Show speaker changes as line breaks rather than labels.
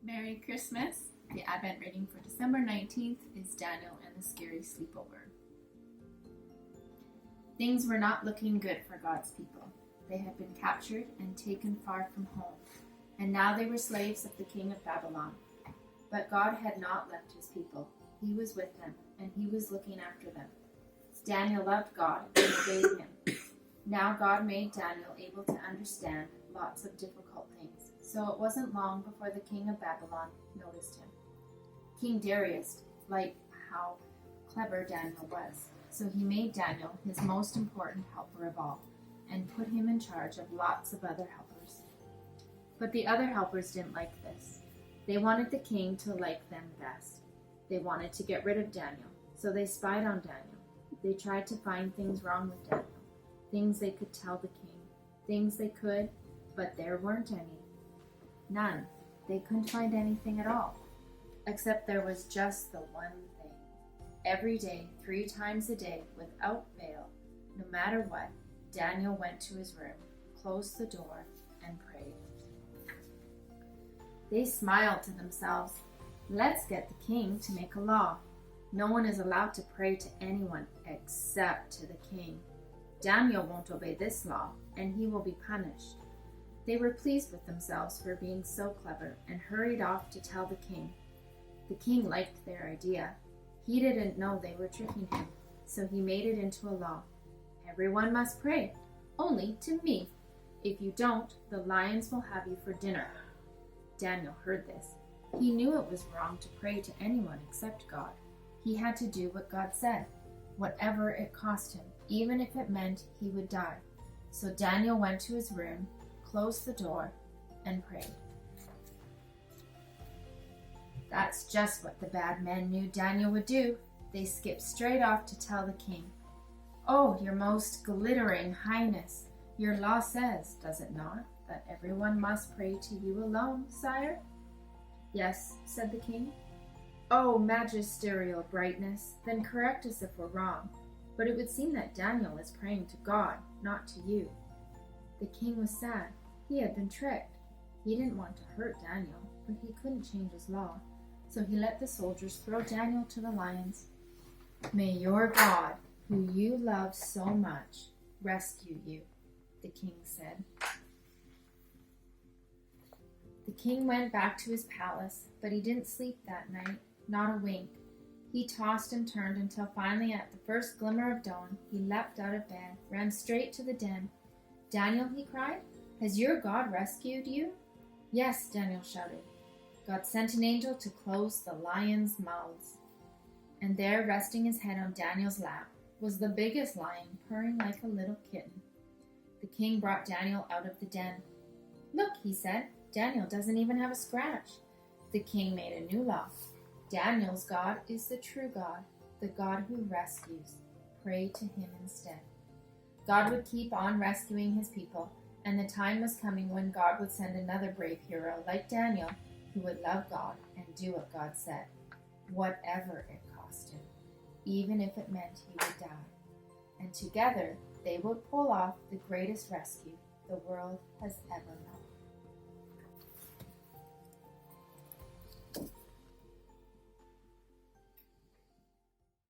Merry Christmas! The Advent reading for December 19th is Daniel and the Scary Sleepover. Things were not looking good for God's people. They had been captured and taken far from home, and now they were slaves of the king of Babylon. But God had not left his people. He was with them, and he was looking after them. Daniel loved God and obeyed him. Now God made Daniel able to understand lots of difficult things, so it wasn't long before the king of Babylon noticed him. King Darius liked how clever Daniel was, so he made Daniel his most important helper of all, and put him in charge of lots of other helpers. But the other helpers didn't like this. They wanted the king to like them best. They wanted to get rid of Daniel, so they spied on Daniel. They tried to find things wrong with Daniel, things they could tell the king, things they could, but there weren't any. None. They couldn't find anything at all. Except there was just the one thing. Every day, 3 times a day, without fail, no matter what, Daniel went to his room, closed the door, and prayed. They smiled to themselves. Let's get the king to make a law. No one is allowed to pray to anyone except to the king. Daniel won't obey this law, and he will be punished. They were pleased with themselves for being so clever and hurried off to tell the king. The king liked their idea. He didn't know they were tricking him, so he made it into a law. Everyone must pray, only to me. If you don't, the lions will have you for dinner. Daniel heard this. He knew it was wrong to pray to anyone except God. He had to do what God said, whatever it cost him, even if it meant he would die. So Daniel went to his room, closed the door, and prayed. That's just what the bad men knew Daniel would do. They skipped straight off to tell the king. Oh, your most glittering highness, your law says, does it not, that everyone must pray to you alone, sire? Yes, said the king. Oh, magisterial brightness, then correct us if we're wrong. But it would seem that Daniel is praying to God, not to you. The king was sad. He had been tricked. He didn't want to hurt Daniel, but he couldn't change his law. So he let the soldiers throw Daniel to the lions. May your God, who you love so much, rescue you, the king said. The king went back to his palace, but he didn't sleep that night, not a wink. He tossed and turned until finally at the first glimmer of dawn, he leapt out of bed, ran straight to the den. Daniel, he cried, has your God rescued you? Yes, Daniel shouted. God sent an angel to close the lions' mouths. And there, resting his head on Daniel's lap, was the biggest lion, purring like a little kitten. The king brought Daniel out of the den. Look, he said, Daniel doesn't even have a scratch. The king made a new law. Daniel's God is the true God, the God who rescues. Pray to him instead. God would keep on rescuing his people, and the time was coming when God would send another brave hero like Daniel who would love God and do what God said, whatever it cost him, even if it meant he would die. And together they would pull off the greatest rescue the world has ever known.